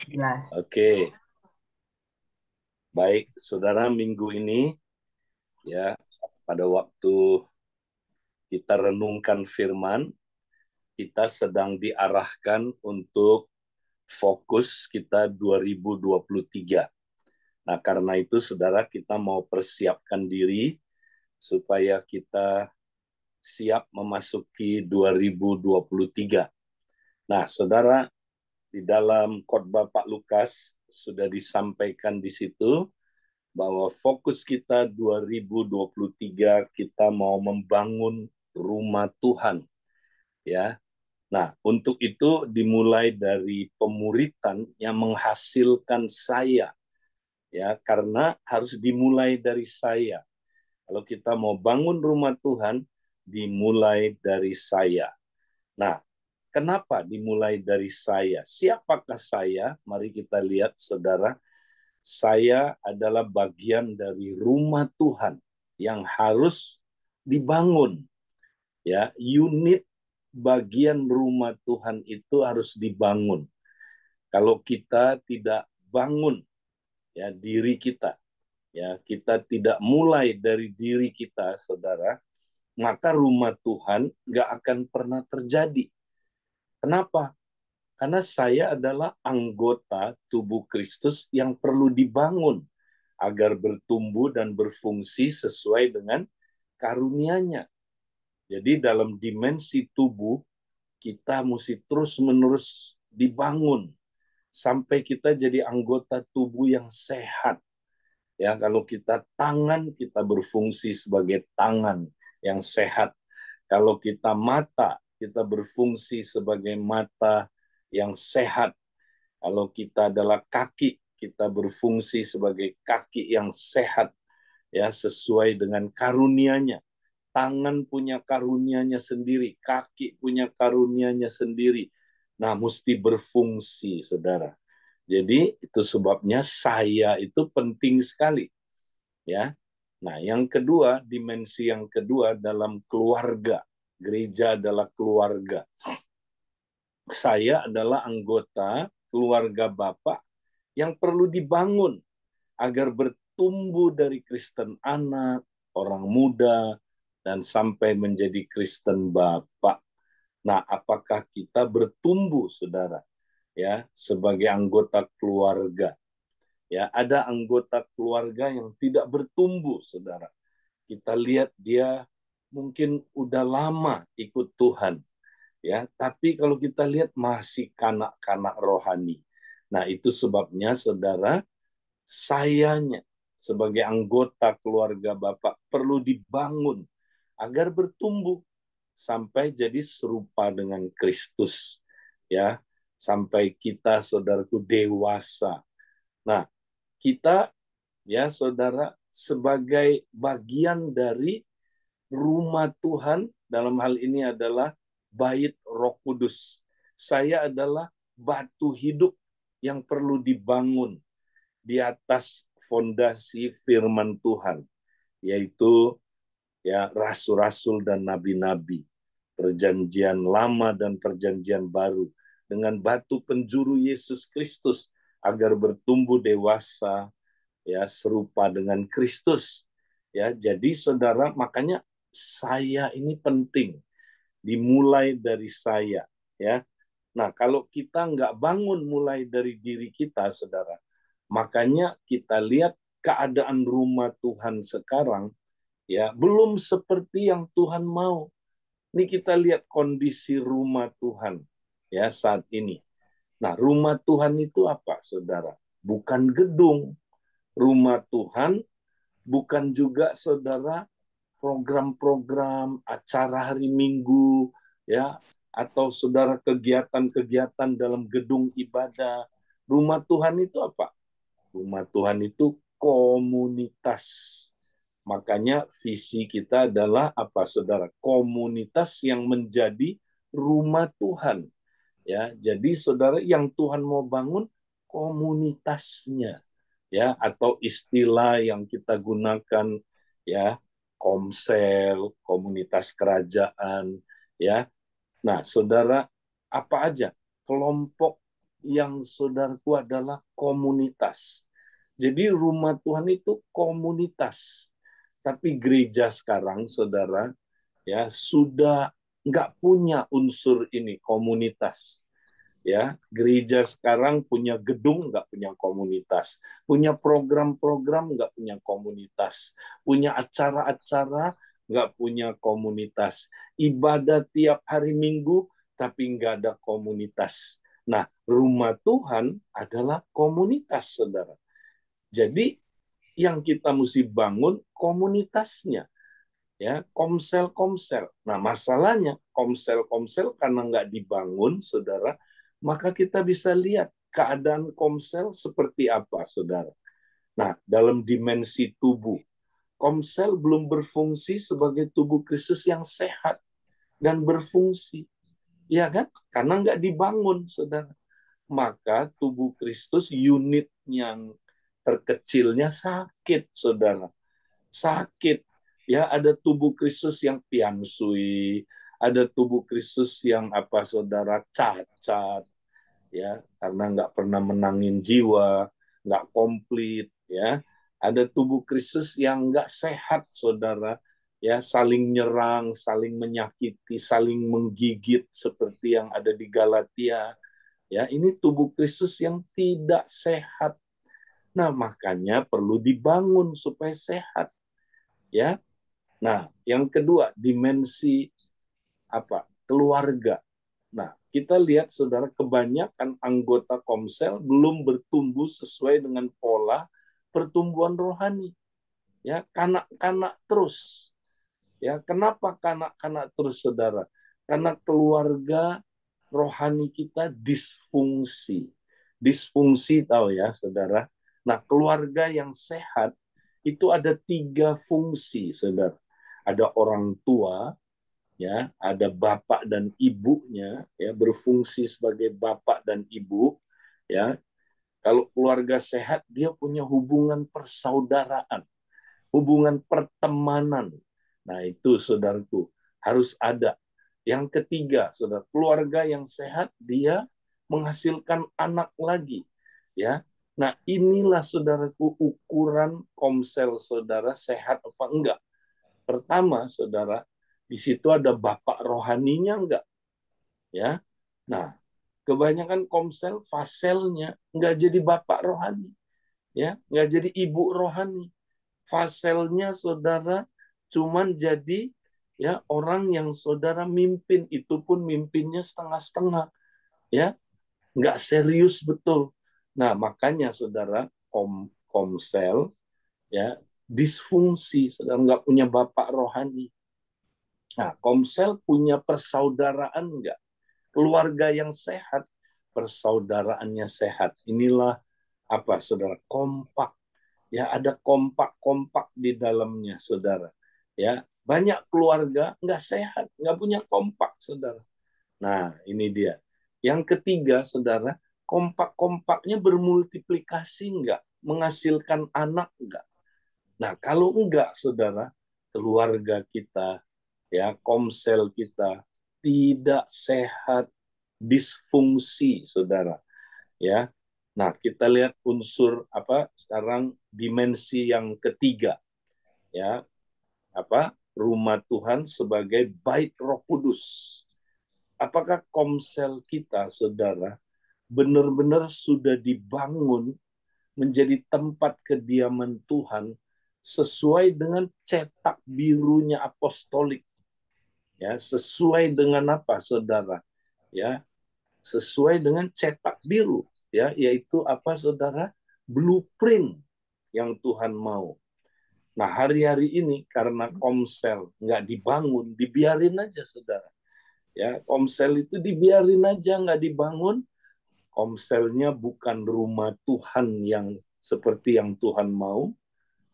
Jelas. Oke, baik saudara, minggu ini ya pada waktu kita renungkan firman, kita sedang diarahkan untuk fokus kita 2023. Nah, karena itu saudara kita mau persiapkan diri supaya kita siap memasuki 2023. Nah, saudara, di dalam khotbah Pak Lukas sudah disampaikan di situ bahwa fokus kita 2023 kita mau membangun rumah Tuhan ya. Nah, untuk itu dimulai dari pemuritan yang menghasilkan saya ya, karena harus dimulai dari saya. Kalau kita mau bangun rumah Tuhan, dimulai dari saya. Nah, kenapa dimulai dari saya? Siapakah saya? Mari kita lihat saudara. Saya adalah bagian dari rumah Tuhan yang harus dibangun. Ya, unit bagian rumah Tuhan itu harus dibangun. Kalau kita tidak bangun ya diri kita, ya kita tidak mulai dari diri kita, saudara, maka rumah Tuhan nggak akan pernah terjadi. Kenapa? Karena saya adalah anggota tubuh Kristus yang perlu dibangun agar bertumbuh dan berfungsi sesuai dengan karunia-Nya. Jadi dalam dimensi tubuh, kita mesti terus-menerus dibangun sampai kita jadi anggota tubuh yang sehat. Ya, kalau kita tangan, kita berfungsi sebagai tangan yang sehat. Kalau kita mata, kita berfungsi sebagai mata yang sehat. Kalau kita adalah kaki, kita berfungsi sebagai kaki yang sehat, ya sesuai dengan karunia-Nya. Tangan punya karunia-Nya sendiri, kaki punya karunia-Nya sendiri. Nah, mesti berfungsi, saudara. Jadi itu sebabnya saya itu penting sekali, ya. Nah, yang kedua, dimensi yang kedua dalam keluarga. Gereja adalah keluarga. Saya adalah anggota keluarga Bapak yang perlu dibangun agar bertumbuh dari Kristen anak, orang muda, dan sampai menjadi Kristen Bapak. Nah, apakah kita bertumbuh, saudara? Ya, sebagai anggota keluarga. Ya, ada anggota keluarga yang tidak bertumbuh, saudara. Kita lihat dia mungkin udah lama ikut Tuhan, ya. Tapi kalau kita lihat masih kanak-kanak rohani. Nah, itu sebabnya, saudara, sayanya sebagai anggota keluarga Bapak perlu dibangun agar bertumbuh sampai jadi serupa dengan Kristus, ya, sampai kita saudaraku dewasa. Nah, kita ya saudara sebagai bagian dari rumah Tuhan, dalam hal ini adalah bait Roh Kudus. Saya adalah batu hidup yang perlu dibangun di atas fondasi firman Tuhan, yaitu ya rasul-rasul dan nabi-nabi, perjanjian lama dan perjanjian baru, dengan batu penjuru Yesus Kristus agar bertumbuh dewasa ya serupa dengan Kristus. Ya, jadi saudara, makanya saya ini penting dimulai dari saya, ya. Nah, kalau kita nggak bangun mulai dari diri kita, saudara, makanya kita lihat keadaan rumah Tuhan sekarang, ya, belum seperti yang Tuhan mau. Ini kita lihat kondisi rumah Tuhan, ya, saat ini. Nah, rumah Tuhan itu apa, saudara? Bukan gedung. Rumah Tuhan bukan juga, saudara, program-program acara hari Minggu, ya, atau saudara kegiatan-kegiatan dalam gedung ibadah. Rumah Tuhan itu apa? Rumah Tuhan itu komunitas. Makanya visi kita adalah apa, saudara? Komunitas yang menjadi rumah Tuhan. Ya, jadi saudara, yang Tuhan mau bangun komunitasnya, ya, atau istilah yang kita gunakan, ya, komsel, komunitas kerajaan, ya. Nah, saudara, apa aja kelompok yang saudaraku adalah komunitas. Jadi rumah Tuhan itu komunitas. Tapi gereja sekarang, saudara, ya sudah nggak punya unsur ini komunitas. Ya, gereja sekarang punya gedung nggak punya komunitas, punya program-program nggak punya komunitas, punya acara-acara nggak punya komunitas, ibadah tiap hari Minggu tapi nggak ada komunitas. Nah, rumah Tuhan adalah komunitas, saudara. Jadi yang kita mesti bangun komunitasnya, ya, komsel-komsel. Nah, masalahnya komsel-komsel karena nggak dibangun, saudara, maka kita bisa lihat keadaan komsel seperti apa, saudara. Nah, dalam dimensi tubuh, komsel belum berfungsi sebagai tubuh Kristus yang sehat dan berfungsi, ya kan? Karena nggak dibangun, saudara. Maka tubuh Kristus unit yang terkecilnya sakit, saudara, sakit. Ya, ada tubuh Kristus yang piansui, ada tubuh Kristus yang apa, saudara, cacat, ya, karena nggak pernah menangin jiwa, nggak komplit, ya. Ada tubuh Kristus yang nggak sehat, saudara, ya, saling nyerang, saling menyakiti, saling menggigit seperti yang ada di Galatia. Ya, ini tubuh Kristus yang tidak sehat. Nah, makanya perlu dibangun supaya sehat, ya. Nah, yang kedua, dimensi apa? Keluarga. Nah, kita lihat, saudara, kebanyakan anggota Komsel belum bertumbuh sesuai dengan pola pertumbuhan rohani. Ya, kanak-kanak terus. Ya, kenapa kanak-kanak terus, saudara? Karena keluarga rohani kita disfungsi. Disfungsi, tahu ya, saudara. Nah, keluarga yang sehat itu ada 3 fungsi, saudara. Ada orang tua, ya, ada bapak dan ibunya, ya, berfungsi sebagai bapak dan ibu, ya. Kalau keluarga sehat, dia punya hubungan persaudaraan, hubungan pertemanan. Nah, itu, saudaraku, harus ada. Yang ketiga, saudara, keluarga yang sehat, dia menghasilkan anak lagi, ya. Nah, inilah, saudaraku, ukuran komsel saudara sehat apa enggak. Pertama, saudara, di situ ada bapak rohaninya enggak, ya. Nah, kebanyakan komsel faselnya enggak jadi bapak rohani, ya, enggak jadi ibu rohani. Faselnya, saudara, cuman jadi, ya, orang yang saudara mimpin, itu pun mimpinnya setengah-setengah, ya, nggak serius betul. Nah, makanya, saudara, komsel, ya, disfungsi, saudara, nggak punya bapak rohani. Nah, komsel punya persaudaraan nggak? Keluarga yang sehat, persaudaraannya sehat. Inilah apa, saudara, kompak. Ya, ada kompak-kompak di dalamnya, saudara. Ya, banyak keluarga nggak sehat, nggak punya kompak, saudara. Nah, ini dia. Yang ketiga, saudara, kompak-kompaknya bermultiplikasi nggak? Menghasilkan anak nggak? Nah, kalau enggak, saudara, keluarga kita, ya, komsel kita tidak sehat, disfungsi, saudara. Ya, nah, kita lihat unsur apa sekarang, dimensi yang ketiga, ya, apa, rumah Tuhan sebagai bait Roh Kudus. Apakah komsel kita, saudara, benar-benar sudah dibangun menjadi tempat kediaman Tuhan sesuai dengan cetak birunya apostolik, ya, sesuai dengan apa, saudara, ya, sesuai dengan cetak biru, ya, yaitu apa, saudara, blueprint yang Tuhan mau. Nah, hari-hari ini karena komsel nggak dibangun, dibiarin aja, saudara. Ya, komsel itu dibiarin aja, nggak dibangun. Komselnya bukan rumah Tuhan yang seperti yang Tuhan mau,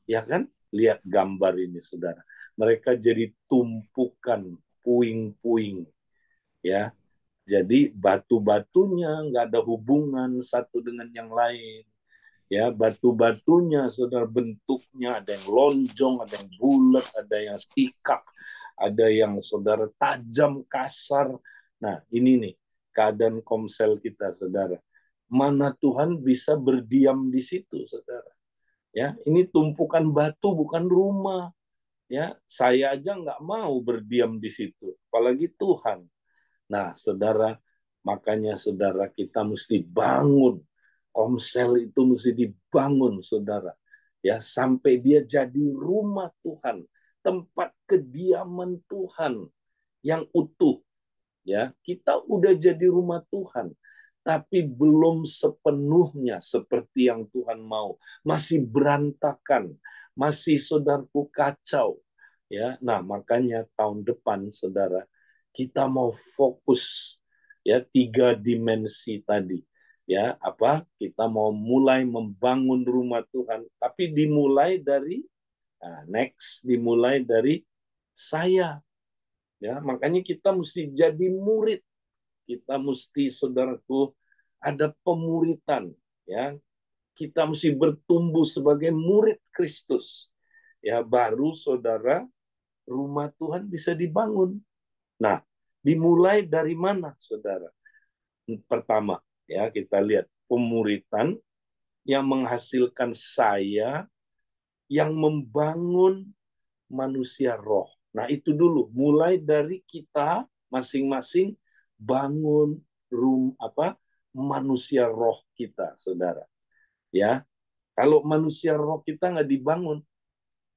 ya kan? Lihat gambar ini, saudara. Mereka jadi tumpukan puing-puing, ya. Jadi batu-batunya nggak ada hubungan satu dengan yang lain. Ya, batu-batunya, saudara, bentuknya ada yang lonjong, ada yang bulat, ada yang sikap, ada yang, saudara, tajam, kasar. Nah, ini nih keadaan komsel kita, saudara. Mana Tuhan bisa berdiam di situ, saudara. Ya, ini tumpukan batu bukan rumah. Ya, saya aja nggak mau berdiam di situ, apalagi Tuhan. Nah, saudara, makanya saudara kita mesti bangun. Komsel itu mesti dibangun, saudara. Ya, sampai dia jadi rumah Tuhan, tempat kediaman Tuhan yang utuh. Ya, kita udah jadi rumah Tuhan, tapi belum sepenuhnya seperti yang Tuhan mau. Masih berantakan, masih saudaraku kacau. Ya, nah makanya tahun depan saudara kita mau fokus ya 3 dimensi tadi. Ya, apa? Kita mau mulai membangun rumah Tuhan, tapi dimulai dari dimulai dari saya. Ya, makanya kita mesti jadi murid, kita mesti saudaraku ada pemuritan, ya, kita mesti bertumbuh sebagai murid Kristus, ya, baru saudara rumah Tuhan bisa dibangun. Nah, dimulai dari mana, saudara? Pertama, ya, kita lihat pemuritan yang menghasilkan saya yang membangun manusia roh. Nah, itu dulu, mulai dari kita masing-masing bangun manusia roh kita, saudara. Ya, kalau manusia roh kita nggak dibangun,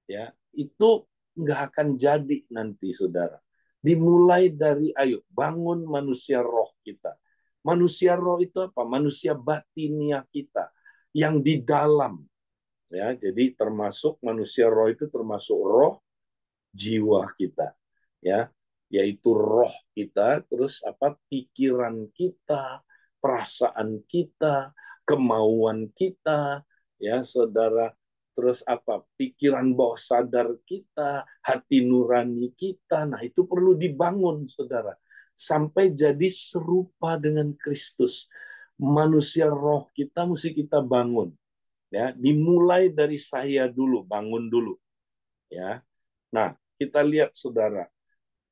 ya itu nggak akan jadi nanti, saudara. Dimulai dari ayo bangun manusia roh kita. Manusia roh itu apa? Manusia batinia kita yang di dalam. Ya, jadi termasuk manusia roh itu termasuk roh, jiwa kita, ya, yaitu roh kita, terus apa, pikiran kita, perasaan kita, kemauan kita, ya saudara, terus apa, pikiran bawah sadar kita, hati nurani kita. Nah, itu perlu dibangun, saudara, sampai jadi serupa dengan Kristus. Manusia roh kita mesti kita bangun, ya, dimulai dari saya dulu, bangun dulu, ya. Nah, kita lihat saudara,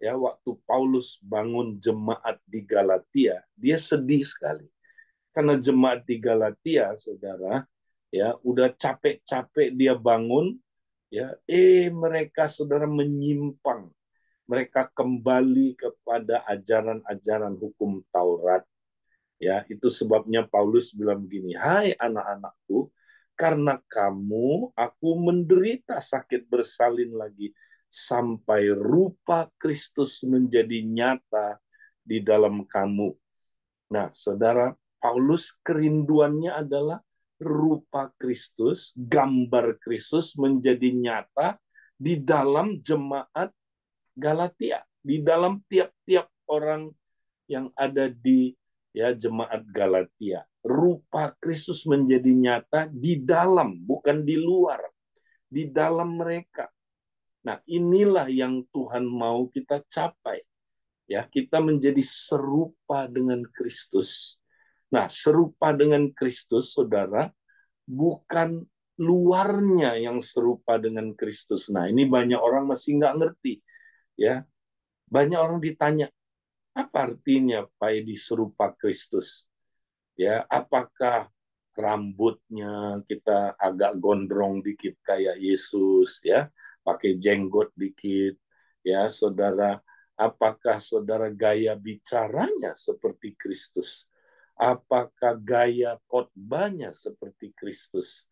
ya, waktu Paulus bangun jemaat di Galatia, dia sedih sekali. Karena jemaat di Galatia, saudara, ya, udah capek-capek dia bangun, ya, mereka saudara menyimpang. Mereka kembali kepada ajaran-ajaran hukum Taurat. Ya, itu sebabnya Paulus bilang begini, "Hai anak-anakku, karena kamu aku menderita sakit bersalin lagi sampai rupa Kristus menjadi nyata di dalam kamu." Nah, saudara, Paulus kerinduannya adalah rupa Kristus, gambar Kristus menjadi nyata di dalam jemaat Galatia, di dalam tiap-tiap orang yang ada di, ya, jemaat Galatia. Rupa Kristus menjadi nyata di dalam, bukan di luar, di dalam mereka. Nah, inilah yang Tuhan mau kita capai. Ya, kita menjadi serupa dengan Kristus. Nah, serupa dengan Kristus, saudara, bukan luarnya yang serupa dengan Kristus. Nah, ini banyak orang masih nggak ngerti. Ya, banyak orang ditanya, apa artinya Pak Edi serupa Kristus? Ya, apakah rambutnya kita agak gondrong dikit kayak Yesus, ya, pakai jenggot dikit, ya, saudara, apakah saudara gaya bicaranya seperti Kristus? Apakah gaya khotbahnya seperti Kristus?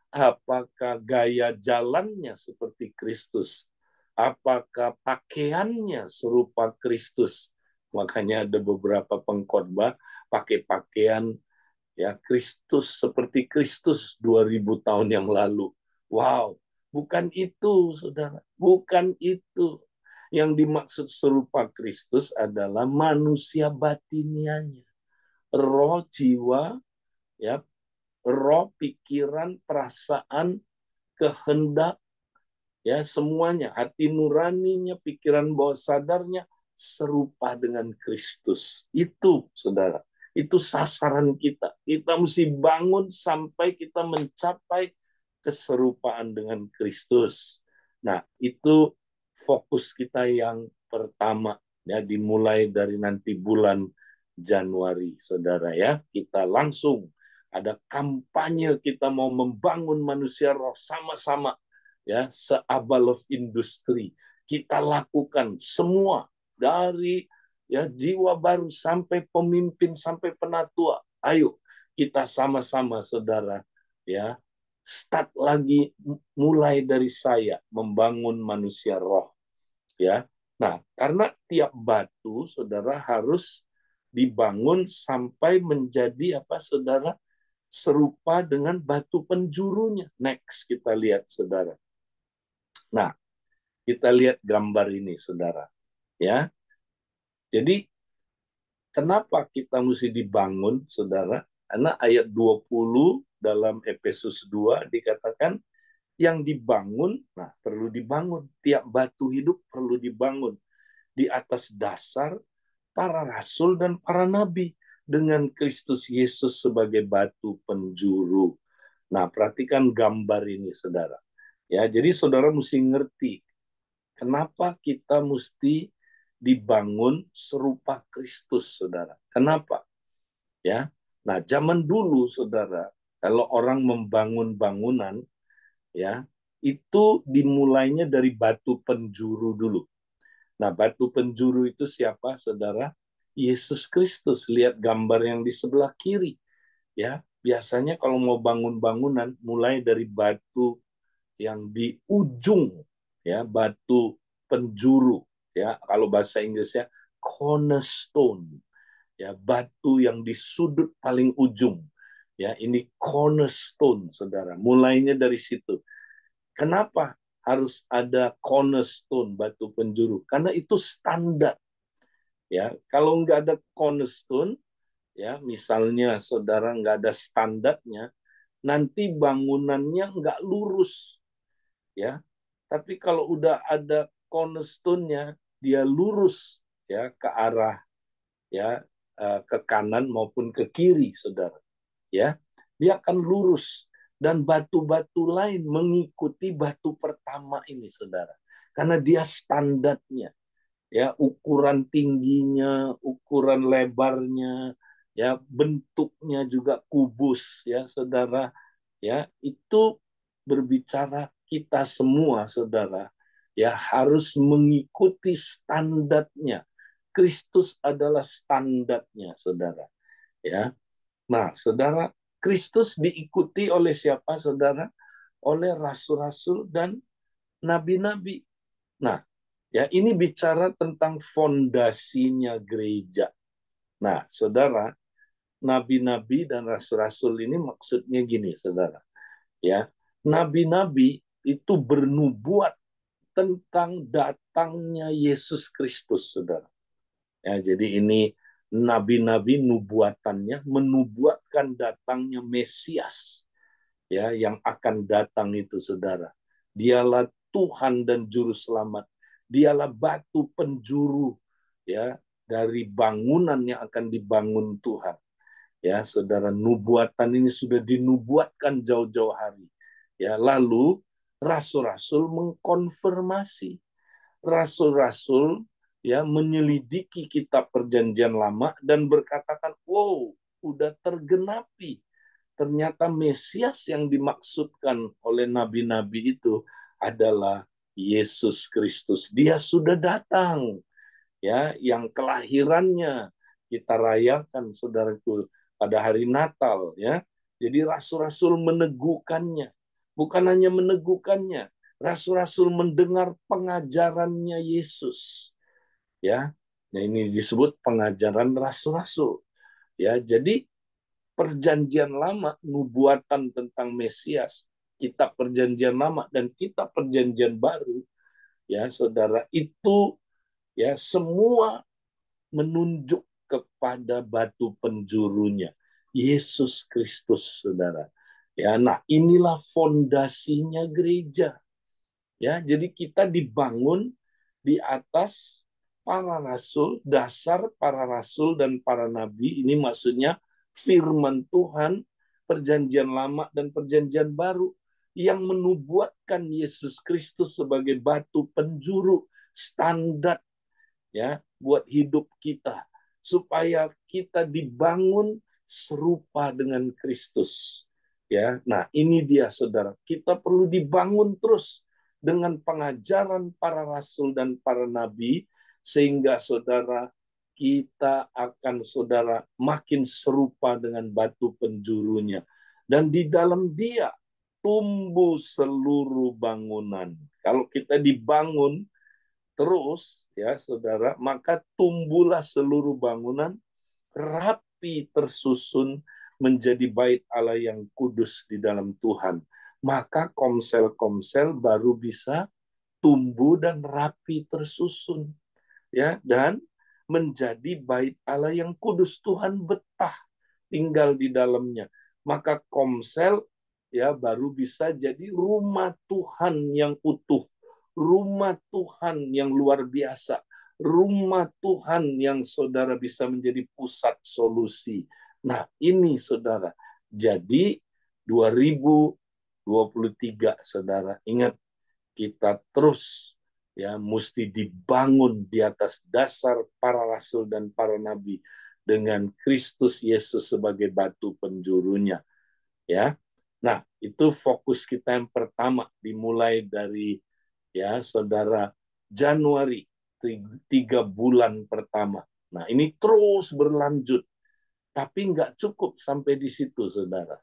Apakah gaya jalannya seperti Kristus? Apakah pakaiannya serupa Kristus? Makanya ada beberapa pengkhotbah pakai pakaian, ya, Kristus, seperti Kristus 2000 tahun yang lalu. Wow, bukan itu, saudara. Bukan itu. Yang dimaksud serupa Kristus adalah manusia batinianya. Roh, jiwa, ya, roh, pikiran, perasaan, kehendak, ya, semuanya, hati nuraninya, pikiran bawah sadarnya serupa dengan Kristus. Itu, saudara, itu sasaran kita. Kita mesti bangun sampai kita mencapai keserupaan dengan Kristus. Nah, itu fokus kita yang pertama, ya, dimulai dari nanti bulan Januari, saudara, ya. Kita langsung ada kampanye kita mau membangun manusia roh sama-sama, ya, se-Abba Love Industry. Kita lakukan semua dari ya jiwa baru sampai pemimpin sampai penatua. Ayo kita sama-sama saudara, ya, start lagi, mulai dari saya membangun manusia roh, ya. Nah, karena tiap batu saudara harus dibangun sampai menjadi apa saudara, serupa dengan batu penjurunya. Next kita lihat saudara. Nah, kita lihat gambar ini saudara, ya. Jadi kenapa kita mesti dibangun saudara? Karena ayat 20 dalam Efesus 2 dikatakan yang dibangun, nah perlu dibangun, tiap batu hidup perlu dibangun di atas dasar para rasul dan para nabi dengan Kristus Yesus sebagai batu penjuru. Nah, perhatikan gambar ini, saudara. Ya, jadi saudara mesti ngerti kenapa kita mesti dibangun serupa Kristus, saudara. Kenapa? Ya. Nah, zaman dulu, saudara, kalau orang membangun bangunan, ya, itu dimulainya dari batu penjuru dulu. Nah, batu penjuru itu siapa, saudara? Yesus Kristus. Lihat gambar yang di sebelah kiri. Ya, biasanya kalau mau bangun bangunan, mulai dari batu yang di ujung, ya, batu penjuru. Ya, kalau bahasa Inggrisnya cornerstone. Ya, batu yang di sudut paling ujung. Ya, ini cornerstone, saudara. Mulainya dari situ. Kenapa harus ada cornerstone, batu penjuru? Karena itu standar. Ya, kalau nggak ada cornerstone, ya, misalnya saudara nggak ada standarnya, nanti bangunannya nggak lurus. Ya, tapi kalau udah ada cornerstone-nya, dia lurus, ya, ke arah, ya, ke kanan maupun ke kiri, saudara. Ya, dia akan lurus dan batu-batu lain mengikuti batu pertama ini, saudara, karena dia standarnya, ya, ukuran tingginya, ukuran lebarnya, ya, bentuknya juga kubus, ya, saudara, ya, itu berbicara kita semua, saudara, ya, harus mengikuti standarnya. Kristus adalah standarnya, saudara, ya. Nah, saudara, Kristus diikuti oleh siapa, saudara? Oleh rasul-rasul dan nabi-nabi. Nah, ya, ini bicara tentang fondasinya gereja. Nah, saudara, nabi-nabi dan rasul-rasul ini maksudnya gini, saudara. Ya, nabi-nabi itu bernubuat tentang datangnya Yesus Kristus, saudara. Ya, jadi ini nabi-nabi nubuatannya menubuatkan datangnya Mesias, ya, yang akan datang itu, saudara. Dialah Tuhan dan juru selamat. Dialah batu penjuru, ya, dari bangunan yang akan dibangun Tuhan. Ya, saudara, nubuatan ini sudah dinubuatkan jauh-jauh hari. Ya, lalu rasul-rasul mengkonfirmasi. Rasul-rasul, ya, menyelidiki kitab perjanjian lama dan berkatakan, wow, udah tergenapi. Ternyata Mesias yang dimaksudkan oleh nabi-nabi itu adalah Yesus Kristus. Dia sudah datang, ya, yang kelahirannya kita rayakan, saudaraku, pada hari Natal, ya. Jadi rasul-rasul meneguhkannya. Bukan hanya meneguhkannya, rasul-rasul mendengar pengajarannya Yesus, ya. Nah, ini disebut pengajaran rasul-rasul, ya. Jadi perjanjian lama, nubuatan tentang Mesias, kitab perjanjian lama dan kitab perjanjian baru, ya, saudara, itu, ya, semua menunjuk kepada batu penjurunya, Yesus Kristus, saudara. Ya, nah, inilah fondasinya gereja. Ya, jadi kita dibangun di atas para rasul, dasar para rasul dan para nabi. Ini maksudnya firman Tuhan, perjanjian lama dan perjanjian baru yang menubuatkan Yesus Kristus sebagai batu penjuru standar, ya, buat hidup kita, supaya kita dibangun serupa dengan Kristus. Ya, nah ini dia saudara, kita perlu dibangun terus dengan pengajaran para rasul dan para nabi, sehingga saudara kita akan saudara makin serupa dengan batu penjurunya, dan di dalam dia tumbuh seluruh bangunan. Kalau kita dibangun terus ya saudara, maka tumbuhlah seluruh bangunan rapi tersusun menjadi bait Allah yang kudus di dalam Tuhan. Maka komsel-komsel baru bisa tumbuh dan rapi tersusun, ya, dan menjadi bait Allah yang kudus. Tuhan betah tinggal di dalamnya. Maka komsel ya baru bisa jadi rumah Tuhan yang utuh, rumah Tuhan yang luar biasa, rumah Tuhan yang saudara bisa menjadi pusat solusi. Nah, ini saudara. Jadi 2023 saudara, ingat kita terus ya mesti dibangun di atas dasar para rasul dan para nabi dengan Kristus Yesus sebagai batu penjurunya, ya. Nah, itu fokus kita yang pertama, dimulai dari ya saudara Januari, 3 bulan pertama. Nah, ini terus berlanjut, tapi nggak cukup sampai di situ saudara.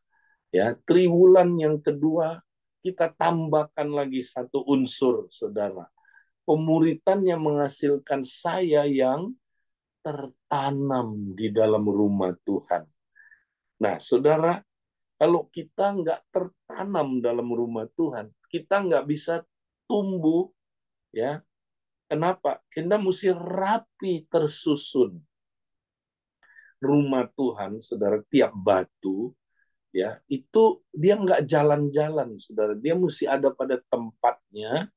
Ya, triwulan yang kedua kita tambahkan lagi satu unsur saudara. Pemuritan yang menghasilkan saya yang tertanam di dalam rumah Tuhan. Nah, saudara, kalau kita nggak tertanam dalam rumah Tuhan, kita nggak bisa tumbuh, ya. Kenapa? Kita mesti rapi tersusun. Rumah Tuhan, saudara, tiap batu, ya, itu dia nggak jalan-jalan, saudara. Dia mesti ada pada tempatnya,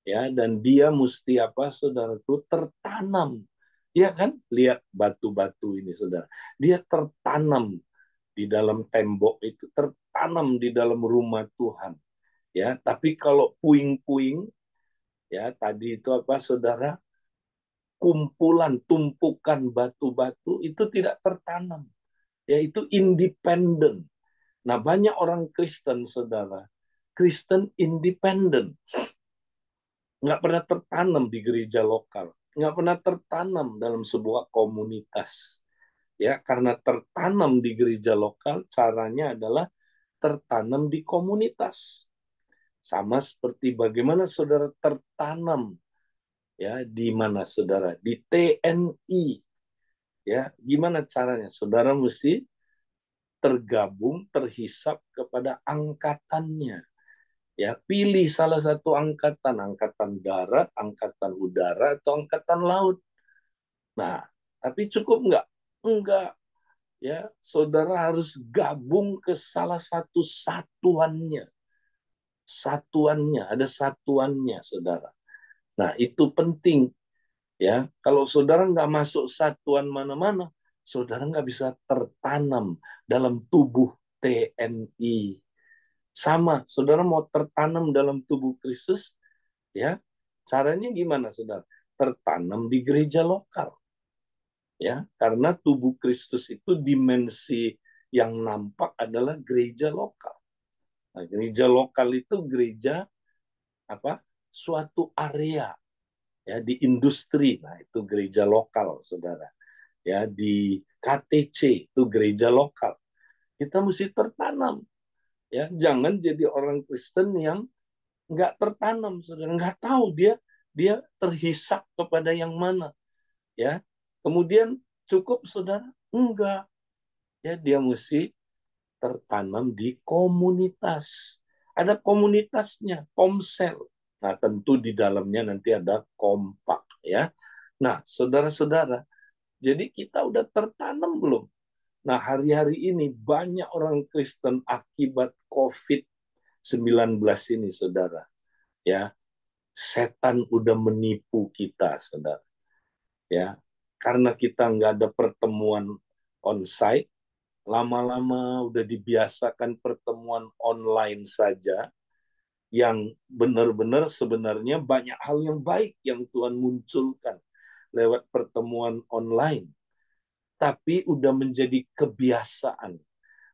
ya, dan dia mesti apa, saudara, itu tertanam. Ya kan? Lihat batu-batu ini, saudara. Dia tertanam di dalam tembok itu, tertanam di dalam rumah Tuhan. Ya, tapi kalau puing-puing, ya tadi itu apa, saudara? Kumpulan, tumpukan batu-batu itu tidak tertanam, yaitu independen. Nah, banyak orang Kristen, saudara, Kristen independen, nggak pernah tertanam di gereja lokal, nggak pernah tertanam dalam sebuah komunitas. Ya, karena tertanam di gereja lokal, caranya adalah tertanam di komunitas. Sama seperti bagaimana saudara tertanam ya di mana saudara di TNI, ya gimana caranya saudara mesti tergabung terhisap kepada angkatannya, ya pilih salah satu angkatan, angkatan darat, angkatan udara, atau angkatan laut. Nah, tapi cukup enggak, ya saudara harus gabung ke salah satu satuannya, ada satuannya saudara. Nah, itu penting. Ya, kalau saudara nggak masuk satuan mana-mana, saudara nggak bisa tertanam dalam tubuh TNI. Sama, saudara mau tertanam dalam tubuh Kristus, ya caranya gimana, saudara? Tertanam di gereja lokal, ya, karena tubuh Kristus itu dimensi yang nampak adalah gereja lokal. Nah, gereja lokal itu gereja apa? Suatu area, ya di industri. Nah, itu gereja lokal, saudara. Ya di KTC itu gereja lokal. Kita mesti tertanam, ya jangan jadi orang Kristen yang nggak tertanam, saudara, nggak tahu dia dia terhisap kepada yang mana, ya. Kemudian cukup, saudara, enggak, ya dia mesti tertanam di komunitas. Ada komunitasnya, komsel. Nah, tentu di dalamnya nanti ada kompak, ya. Nah, saudara-saudara, jadi kita udah tertanam belum? Nah, hari-hari ini banyak orang Kristen akibat COVID-19 ini, saudara. Ya, setan udah menipu kita, saudara. Ya, karena kita nggak ada pertemuan onsite, lama-lama udah dibiasakan pertemuan online saja, yang benar-benar sebenarnya banyak hal yang baik yang Tuhan munculkan lewat pertemuan online. tapi udah menjadi kebiasaan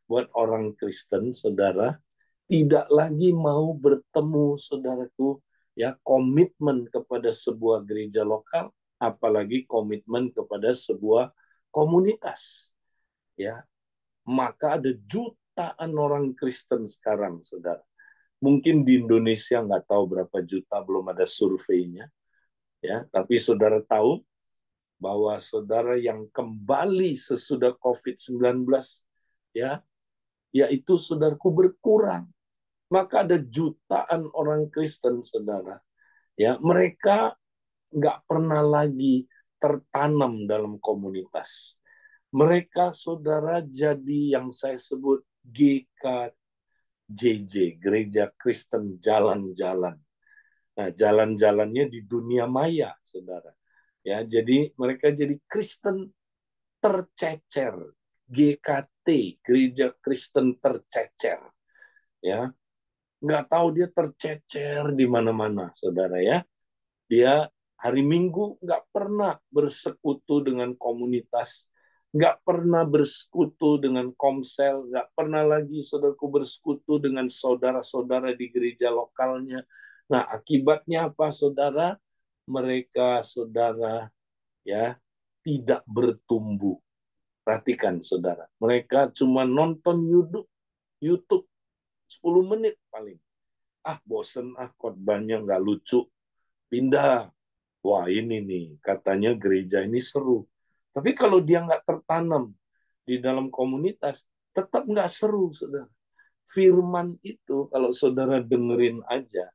buat orang Kristen, saudara, tidak lagi mau bertemu, saudaraku, ya, komitmen kepada sebuah gereja lokal, apalagi komitmen kepada sebuah komunitas, ya. Maka ada jutaan orang Kristen sekarang, saudara. Mungkin di Indonesia nggak tahu berapa juta, belum ada surveinya, ya. Tapi saudara tahu bahwa saudara yang kembali sesudah COVID-19, ya, yaitu saudaraku berkurang. Maka ada jutaan orang Kristen, saudara. Ya, mereka nggak pernah lagi tertanam dalam komunitas. Mereka, saudara, jadi yang saya sebut GKJJ, Gereja Kristen Jalan-Jalan. Nah, jalan-jalannya di dunia maya, saudara. Ya, jadi mereka jadi Kristen tercecer, GKT, Gereja Kristen Tercecer. Ya, nggak tahu dia tercecer di mana-mana, saudara ya. Dia hari Minggu nggak pernah bersekutu dengan komunitas, nggak pernah bersekutu dengan komsel, nggak pernah lagi saudaraku bersekutu dengan saudara-saudara di gereja lokalnya. Nah, akibatnya apa, saudara? Mereka, saudara, ya, tidak bertumbuh. Perhatikan, saudara. Mereka cuma nonton YouTube 10 menit paling. Ah, bosen, khotbahnya nggak lucu. Pindah. Wah, ini nih, katanya gereja ini seru. Tapi kalau dia nggak tertanam di dalam komunitas, tetap nggak seru, saudara. Firman itu, kalau saudara dengerin aja,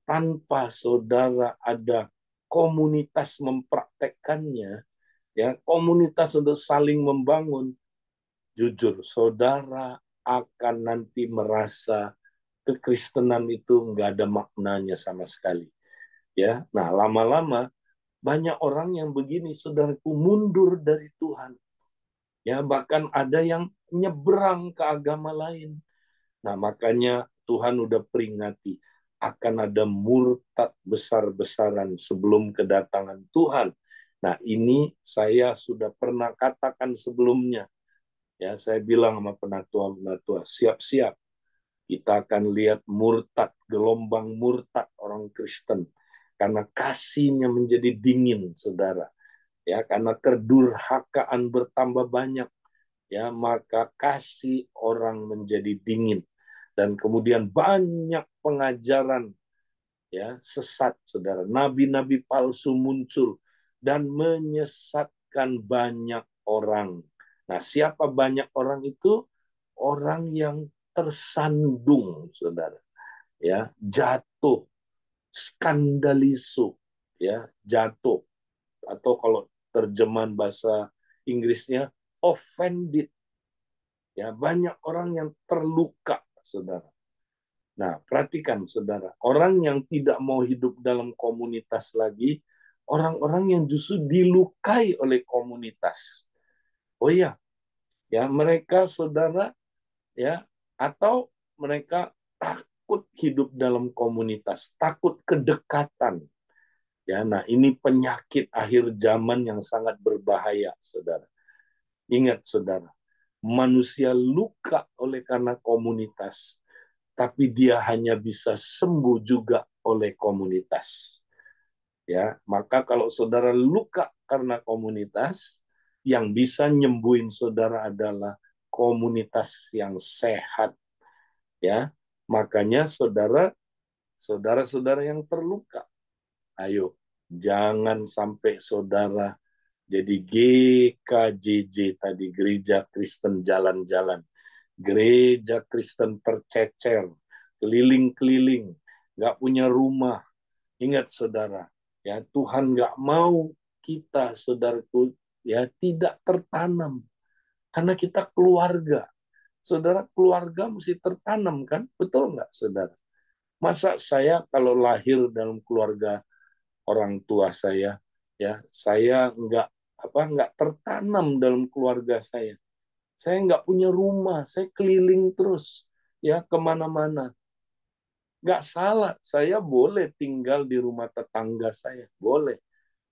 tanpa saudara ada komunitas mempraktekkannya, ya, komunitas untuk saling membangun, jujur, saudara akan nanti merasa kekristenan itu nggak ada maknanya sama sekali. Ya, nah lama-lama banyak orang yang begini, saudaraku, mundur dari Tuhan. Ya, bahkan ada yang nyebrang ke agama lain. Nah, makanya Tuhan udah peringati akan ada murtad besar-besaran sebelum kedatangan Tuhan. Nah, ini saya sudah pernah katakan sebelumnya. Ya, saya bilang sama penatua-penatua, siap-siap. Kita akan lihat murtad, gelombang murtad orang Kristen. Karena kasihnya menjadi dingin, saudara. Ya, karena kedurhakaan bertambah banyak, ya, maka kasih orang menjadi dingin. Dan kemudian banyak pengajaran, ya, sesat, saudara. Nabi-nabi palsu muncul dan menyesatkan banyak orang. Nah, siapa banyak orang itu? Orang yang tersandung, saudara, ya, jatuh, skandalisu, ya, jatuh, atau kalau terjemahan bahasa Inggrisnya offended, ya, banyak orang yang terluka, saudara. Nah, perhatikan, saudara, orang yang tidak mau hidup dalam komunitas lagi, orang-orang yang justru dilukai oleh komunitas. Oh iya, ya, mereka, saudara, ya, atau mereka takut hidup dalam komunitas, takut kedekatan. Ya, nah ini penyakit akhir zaman yang sangat berbahaya, saudara. Ingat, saudara, manusia luka oleh karena komunitas, tapi dia hanya bisa sembuh juga oleh komunitas. Ya, maka kalau saudara luka karena komunitas, yang bisa nyembuhin saudara adalah komunitas yang sehat. Ya, makanya saudara-saudara yang terluka, ayo jangan sampai saudara jadi GKJJ tadi, Gereja Kristen Jalan-Jalan, Gereja Kristen tercecer, keliling-keliling, nggak punya rumah. Ingat, saudara, ya, Tuhan nggak mau kita, saudaraku, ya, tidak tertanam, karena kita keluarga. Saudara, keluarga mesti tertanam, kan? Betul nggak, saudara? Masa saya kalau lahir dalam keluarga orang tua saya, ya, saya nggak tertanam dalam keluarga saya. Saya nggak punya rumah, saya keliling terus, ya, kemana-mana. Nggak salah, saya boleh tinggal di rumah tetangga saya, boleh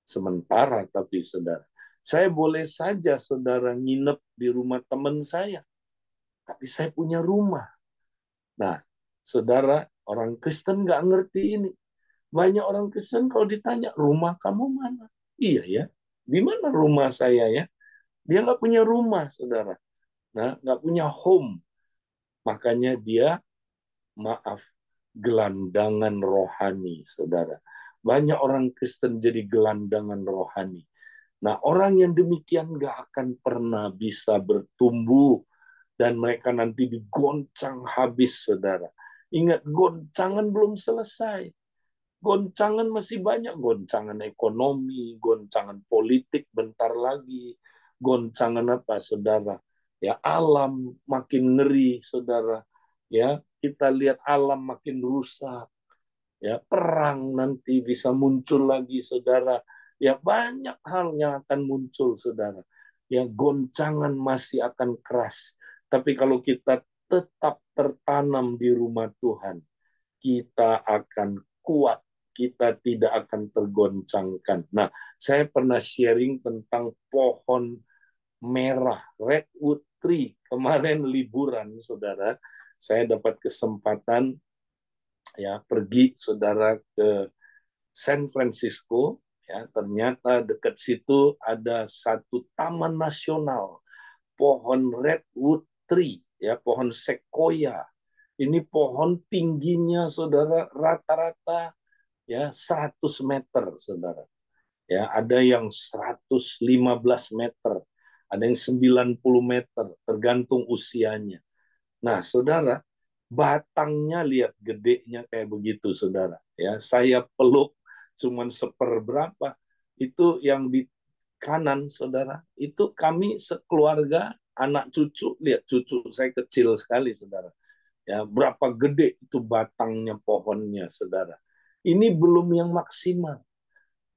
sementara, tapi saudara. Saya boleh saja saudara nginep di rumah teman saya, tapi saya punya rumah. Nah, saudara, orang Kristen nggak ngerti ini. Banyak orang Kristen kalau ditanya, rumah kamu mana? Iya ya, di mana rumah saya ya? Dia nggak punya rumah, saudara. Nah, nggak punya home. Makanya dia, maaf, gelandangan rohani, saudara. Banyak orang Kristen jadi gelandangan rohani. Nah, orang yang demikian nggak akan pernah bisa bertumbuh dan mereka nanti digoncang habis, saudara. Ingat, goncangan belum selesai. Goncangan masih banyak, goncangan ekonomi, goncangan politik bentar lagi, goncangan apa, saudara? Ya, alam makin ngeri, saudara. Ya, kita lihat alam makin rusak. Ya, perang nanti bisa muncul lagi, saudara. Ya, banyak hal yang akan muncul, saudara. Ya, goncangan masih akan keras. Tapi kalau kita tetap tertanam di rumah Tuhan, kita akan kuat, kita tidak akan tergoncangkan. Nah, saya pernah sharing tentang pohon merah, redwood tree. Kemarin liburan, saudara, saya dapat kesempatan ya pergi, saudara, ke San Francisco. Ya, ternyata dekat situ ada satu taman nasional, pohon redwood tree, ya, pohon sequoia. Ini pohon tingginya, saudara, rata-rata ya 100 meter, saudara. Ya, ada yang 115 meter, ada yang 90 meter, tergantung usianya. Nah, saudara, batangnya lihat gedenya kayak begitu, saudara. Ya, saya peluk cuman seperberapa. Itu yang di kanan, saudara. Itu kami sekeluarga, anak cucu, lihat cucu saya kecil sekali, saudara. Ya, berapa gede itu batangnya pohonnya, saudara. Ini belum yang maksimal,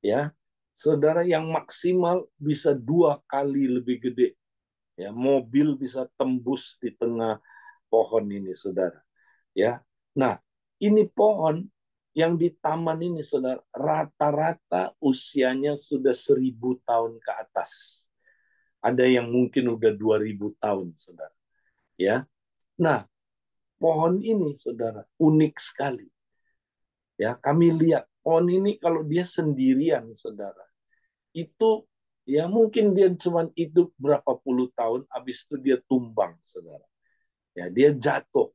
ya. Saudara, yang maksimal bisa 2 kali lebih gede. Ya, mobil bisa tembus di tengah pohon ini, saudara. Ya, nah, ini pohon yang di taman ini, saudara, rata-rata usianya sudah 1.000 tahun ke atas. Ada yang mungkin udah 2.000 tahun, saudara. Ya, nah, pohon ini, saudara, unik sekali. Ya, kami lihat pohon ini kalau dia sendirian, saudara, itu ya mungkin dia cuma hidup berapa puluh tahun, habis itu dia tumbang, saudara. Ya, dia jatuh.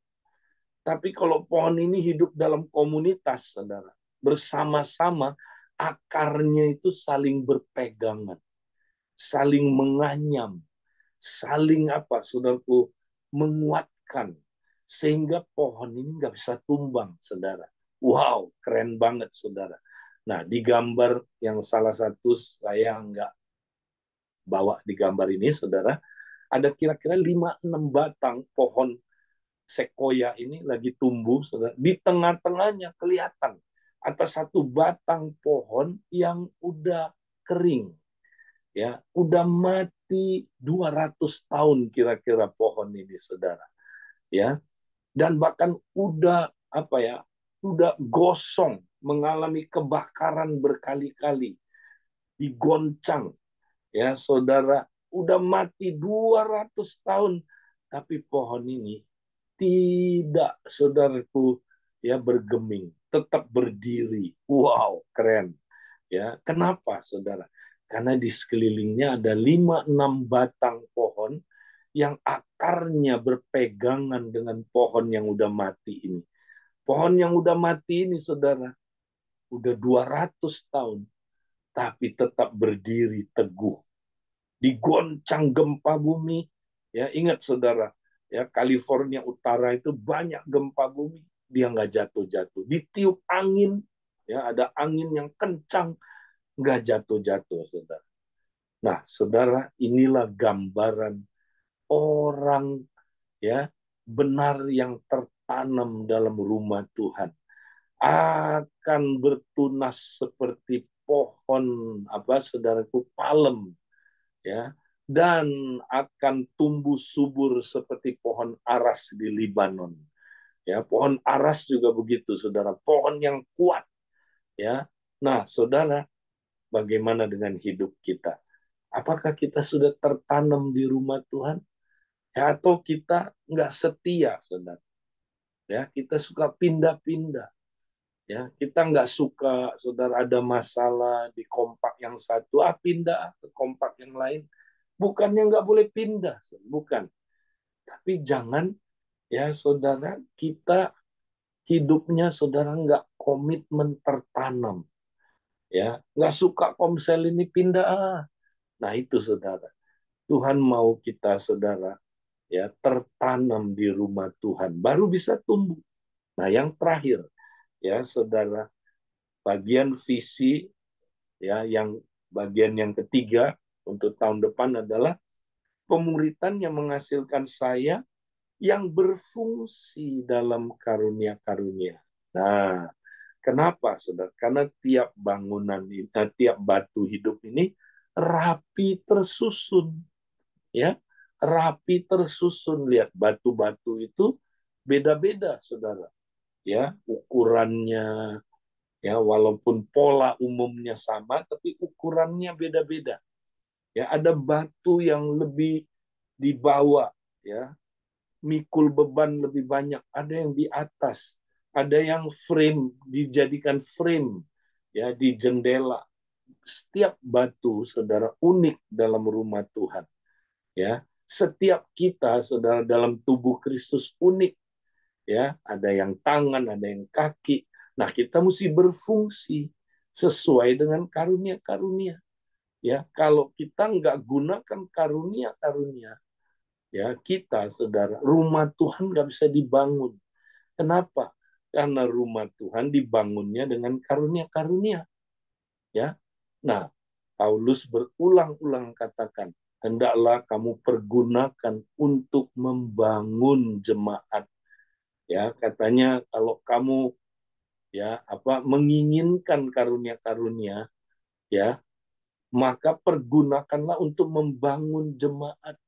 Tapi kalau pohon ini hidup dalam komunitas, saudara, bersama-sama, akarnya itu saling berpegangan, saling menganyam, saling apa, saudaraku, menguatkan, sehingga pohon ini nggak bisa tumbang, saudara. Wow, keren banget, saudara. Nah, di gambar yang salah satu saya nggak bawa di gambar ini, saudara, ada kira-kira 5-6 batang pohon sequoia ini lagi tumbuh, saudara. Di tengah-tengahnya kelihatan atas satu batang pohon yang udah kering, ya, udah mati 200 tahun kira-kira pohon ini, saudara. Ya, dan bahkan udah apa ya, udah gosong, mengalami kebakaran berkali-kali, digoncang, ya, saudara, udah mati 200 tahun, tapi pohon ini tidak, saudaraku, ya, bergeming, tetap berdiri. Wow, keren. Ya, kenapa, saudara? Karena di sekelilingnya ada 5-6 batang pohon yang akarnya berpegangan dengan pohon yang udah mati ini. Pohon yang udah mati ini, saudara, udah 200 tahun, tapi tetap berdiri teguh. Digoncang gempa bumi, ya, ingat, saudara, ya, California Utara itu banyak gempa bumi, dia nggak jatuh-jatuh. Ditiup angin, ya, ada angin yang kencang, nggak jatuh-jatuh, saudara. Nah, saudara, inilah gambaran orang, ya, benar yang tertanam dalam rumah Tuhan akan bertunas seperti pohon apa, saudaraku, palem, ya, dan akan tumbuh subur seperti pohon aras di Libanon. Ya, pohon aras juga begitu, saudara, pohon yang kuat, ya. Nah, saudara, bagaimana dengan hidup kita? Apakah kita sudah tertanam di rumah Tuhan? Ya, atau kita nggak setia, saudara? Ya, kita suka pindah-pindah. Ya, kita nggak suka, saudara, ada masalah di kompak yang satu, pindah ke kompak yang lain. Bukannya nggak boleh pindah, bukan. Tapi jangan, ya saudara, kita hidupnya, saudara, nggak komitmen tertanam. Ya, nggak suka komsel ini pindah. Nah itu, saudara. Tuhan mau kita, saudara, ya tertanam di rumah Tuhan, baru bisa tumbuh. Nah yang terakhir, ya saudara, bagian visi, ya yang bagian yang ketiga untuk tahun depan adalah pemuritan yang menghasilkan saya yang berfungsi dalam karunia-karunia. Nah, kenapa, saudara? Karena tiap bangunan, tiap batu hidup ini rapi tersusun, ya, rapi tersusun. Lihat batu-batu itu beda-beda, saudara. Ya, ukurannya, ya, walaupun pola umumnya sama, tapi ukurannya beda-beda. Ya, ada batu yang lebih dibawa, ya, mikul beban lebih banyak, ada yang di atas, ada yang frame, dijadikan frame, ya, di jendela. Setiap batu, saudara, unik dalam rumah Tuhan. Ya, setiap kita, saudara, dalam tubuh Kristus unik. Ya, ada yang tangan, ada yang kaki. Nah, kita mesti berfungsi sesuai dengan karunia-karunia. Ya, kalau kita nggak gunakan karunia-karunia, ya kita, saudara, rumah Tuhan nggak bisa dibangun. Kenapa? Karena rumah Tuhan dibangunnya dengan karunia-karunia. Ya, nah, Paulus berulang-ulang katakan, hendaklah kamu pergunakan untuk membangun jemaat. Ya, katanya kalau kamu, ya, menginginkan karunia-karunia, ya, maka pergunakanlah untuk membangun jemaat.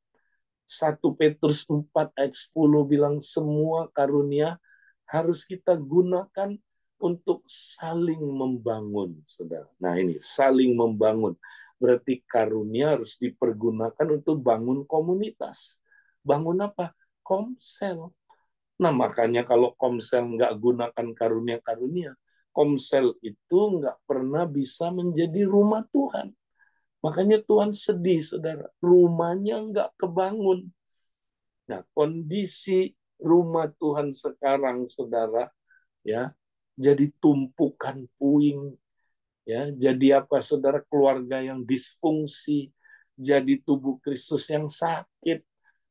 1 Petrus 4 ayat 10 bilang semua karunia harus kita gunakan untuk saling membangun, saudara. Nah ini, saling membangun. Berarti karunia harus dipergunakan untuk bangun komunitas. Bangun apa? Komsel. Nah makanya kalau komsel nggak gunakan karunia-karunia, komsel itu nggak pernah bisa menjadi rumah Tuhan. Makanya Tuhan sedih, saudara. Rumahnya nggak kebangun. Nah, kondisi rumah Tuhan sekarang, saudara, ya, jadi tumpukan puing, ya, jadi apa, saudara, keluarga yang disfungsi, jadi tubuh Kristus yang sakit.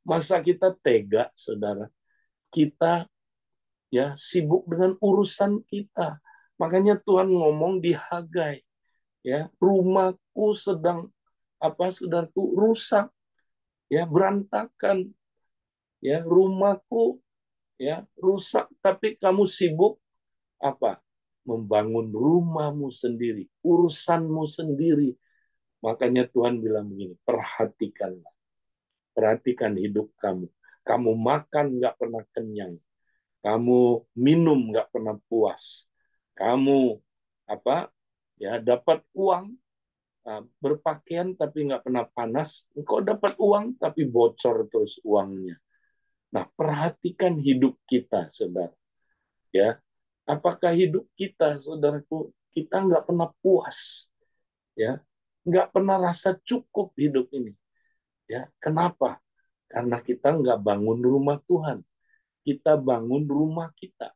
Masa kita tega, saudara? Kita, ya, sibuk dengan urusan kita. Makanya Tuhan ngomong di Hagai, ya, rumahku sedang saudaraku, rusak, ya, berantakan, ya, rumahku, ya, rusak, tapi kamu sibuk apa? Membangun rumahmu sendiri, urusanmu sendiri. Makanya Tuhan bilang begini, perhatikanlah, perhatikan hidup kamu. Kamu makan nggak pernah kenyang, kamu minum nggak pernah puas, kamu dapat uang, berpakaian tapi nggak pernah panas, engkau dapat uang tapi bocor terus uangnya. Nah, perhatikan hidup kita, saudara. Ya, apakah hidup kita, saudaraku, kita nggak pernah puas, ya, nggak pernah rasa cukup hidup ini, ya. Kenapa? Karena kita nggak bangun rumah Tuhan, kita bangun rumah kita,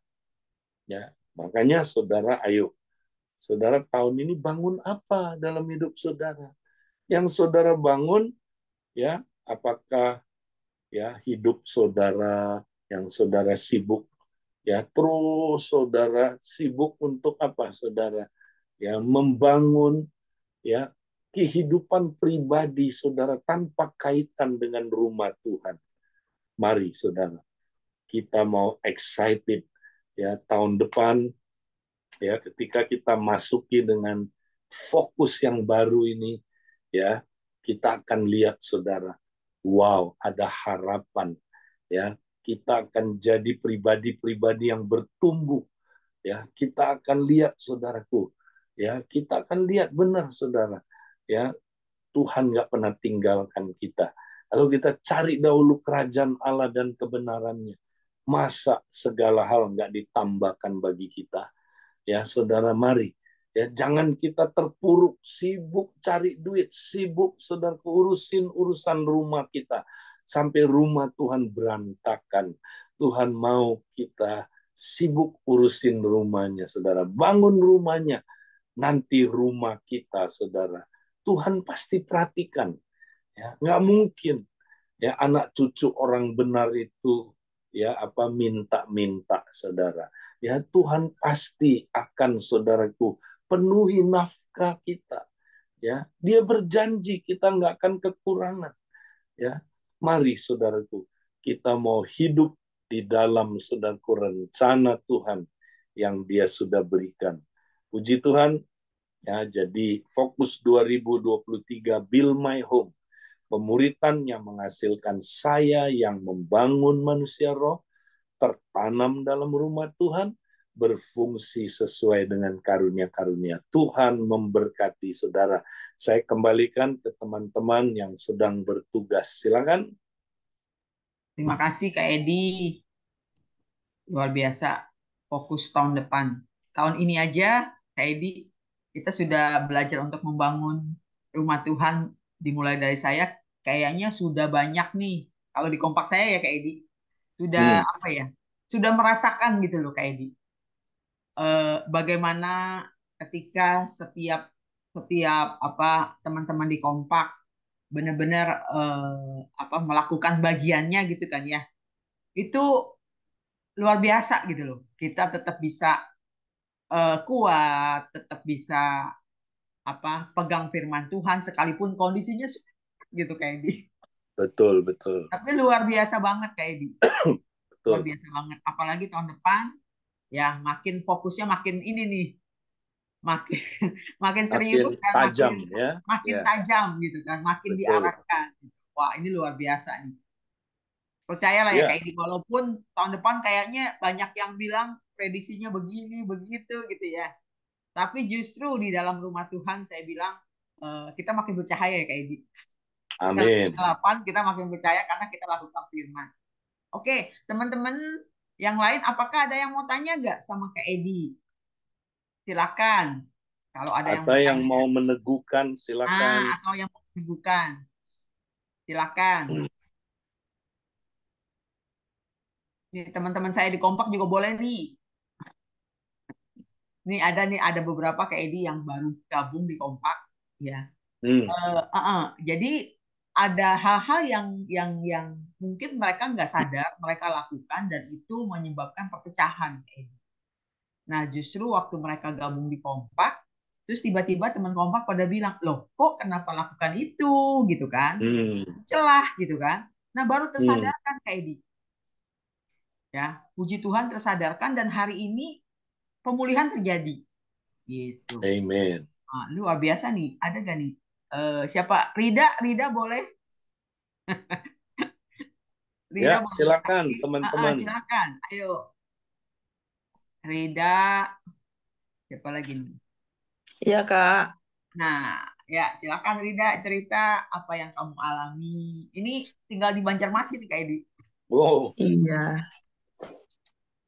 ya. Makanya, saudara, ayo, saudara, tahun ini bangun apa dalam hidup saudara? Yang saudara bangun, ya, apakah, ya, hidup saudara yang saudara sibuk, ya, terus saudara sibuk untuk apa, saudara? Ya, membangun, ya, kehidupan pribadi saudara tanpa kaitan dengan rumah Tuhan. Mari, saudara, kita mau excited, ya, tahun depan, ya, ketika kita masuki dengan fokus yang baru ini, ya, kita akan lihat, saudara, wow, ada harapan, ya, kita akan jadi pribadi-pribadi yang bertumbuh, ya, kita akan lihat, saudaraku, ya, kita akan lihat benar, saudara, ya, Tuhan nggak pernah tinggalkan kita. Kalau kita cari dahulu kerajaan Allah dan kebenarannya, masa segala hal nggak ditambahkan bagi kita? Ya, saudara, mari. Ya, jangan kita terpuruk, sibuk cari duit, sibuk saudara urusin urusan rumah kita. Sampai rumah Tuhan berantakan. Tuhan mau kita sibuk urusin rumahnya, saudara. Bangun rumahnya, nanti rumah kita, saudara. Tuhan pasti perhatikan. Ya, nggak mungkin ya anak cucu orang benar itu ya apa minta-minta, saudara. Ya, Tuhan pasti akan, saudaraku, penuhi nafkah kita. Ya, dia berjanji kita nggak akan kekurangan. Ya, mari, saudaraku, kita mau hidup di dalam, saudaraku, rencana Tuhan yang dia sudah berikan. Puji Tuhan. Ya, jadi fokus 2023 Build My Home. Pemuritan yang menghasilkan saya yang membangun manusia roh, tertanam dalam rumah Tuhan, berfungsi sesuai dengan karunia-karunia. Tuhan memberkati, saudara. Saya kembalikan ke teman-teman yang sedang bertugas. Silakan. Terima kasih Kak Edi. Luar biasa. Fokus tahun depan. Tahun ini aja, Kak Edi, kita sudah belajar untuk membangun rumah Tuhan. Dimulai dari saya, kayaknya sudah banyak nih. Kalau di kompak saya ya Kak Edi, sudah Hmm, apa ya? Sudah merasakan gitu loh Kak Edi. Bagaimana ketika setiap setiap apa teman-teman di kompak benar-benar apa melakukan bagiannya gitu kan ya. Itu luar biasa gitu loh. Kita tetap bisa kuat, tetap bisa apa pegang firman Tuhan sekalipun kondisinya sulit gitu kayak di. betul, betul. Tapi luar biasa banget kayak di. Luar Betul. biasa banget. Apalagi tahun depan ya makin fokusnya makin ini nih, makin makin Makin serius dan makin tajam, ya. makin Ya, tajam gitu kan, makin betul. diarahkan. Wah, ini luar biasa nih. Percayalah ya Ya, kayak di walaupun tahun depan kayaknya banyak yang bilang prediksinya begini begitu gitu ya. Tapi justru di dalam rumah Tuhan saya bilang kita makin bercahaya ya kayak di dalam amin. kegelapan kita makin percaya karena kita lakukan firman. Oke, teman-teman yang lain apakah ada yang mau tanya nggak sama Kak Edi? Silakan. Kalau ada yang Atau mau yang tanya. mau meneguhkan, silakan. Atau yang mau menyembuhkan. Silakan. Nih, teman-teman saya di kompak juga boleh nih. Nih ada beberapa kayak Edi yang baru gabung di kompak ya. Hmm, Jadi ada hal-hal yang mungkin mereka nggak sadar mereka lakukan dan itu menyebabkan perpecahan kayak Edi. Nah, justru waktu mereka gabung di kompak, terus tiba-tiba teman kompak pada bilang, "Loh, kok kenapa lakukan itu?" gitu kan. hmm, Celah gitu kan. Nah, baru hmm. tersadarkan kayak Edi. Ya, puji Tuhan tersadarkan dan hari ini pemulihan terjadi gitu. Amen. Luar biasa nih. Ada gak nih? Siapa? Rida boleh? Rida Ya, boleh silakan bersaksi? teman-teman. Silakan. Ayo, Rida. Siapa lagi nih? Iya, Kak. Nah, ya silakan Rida cerita apa yang kamu alami. Ini tinggal di Banjarmasin nih Kak Edi. Wow, Iya.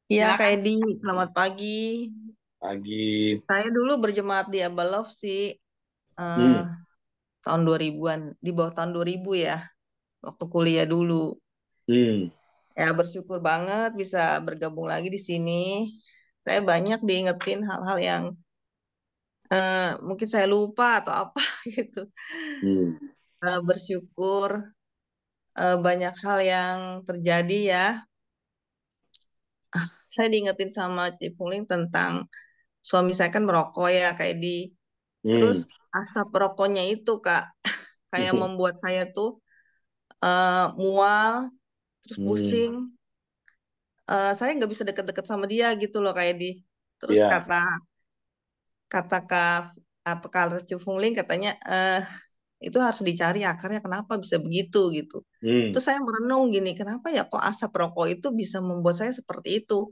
Iya, Kak Silakan. Edi. Selamat pagi. pagi. Saya dulu berjemaat di Abalov sih. eh Hmm, tahun 2000-an. Di bawah tahun 2000 ya. Waktu kuliah dulu. hmm, Ya, bersyukur banget bisa bergabung lagi di sini. Saya banyak diingetin hal-hal yang mungkin saya lupa atau apa gitu. hmm. Bersyukur banyak hal yang terjadi ya. Saya diingetin sama Cipuling tentang suami saya kan merokok ya, kayak di Hmm. terus asap rokoknya itu Kak kayak membuat saya tuh mual, terus Hmm. pusing. Saya nggak bisa deket-deket sama dia gitu loh kayak di. Terus Ya. kata kata Kak apa kata Cifungling katanya itu harus dicari akarnya kenapa bisa begitu gitu. Hmm. Terus saya merenung gini, kenapa ya kok asap rokok itu bisa membuat saya seperti itu?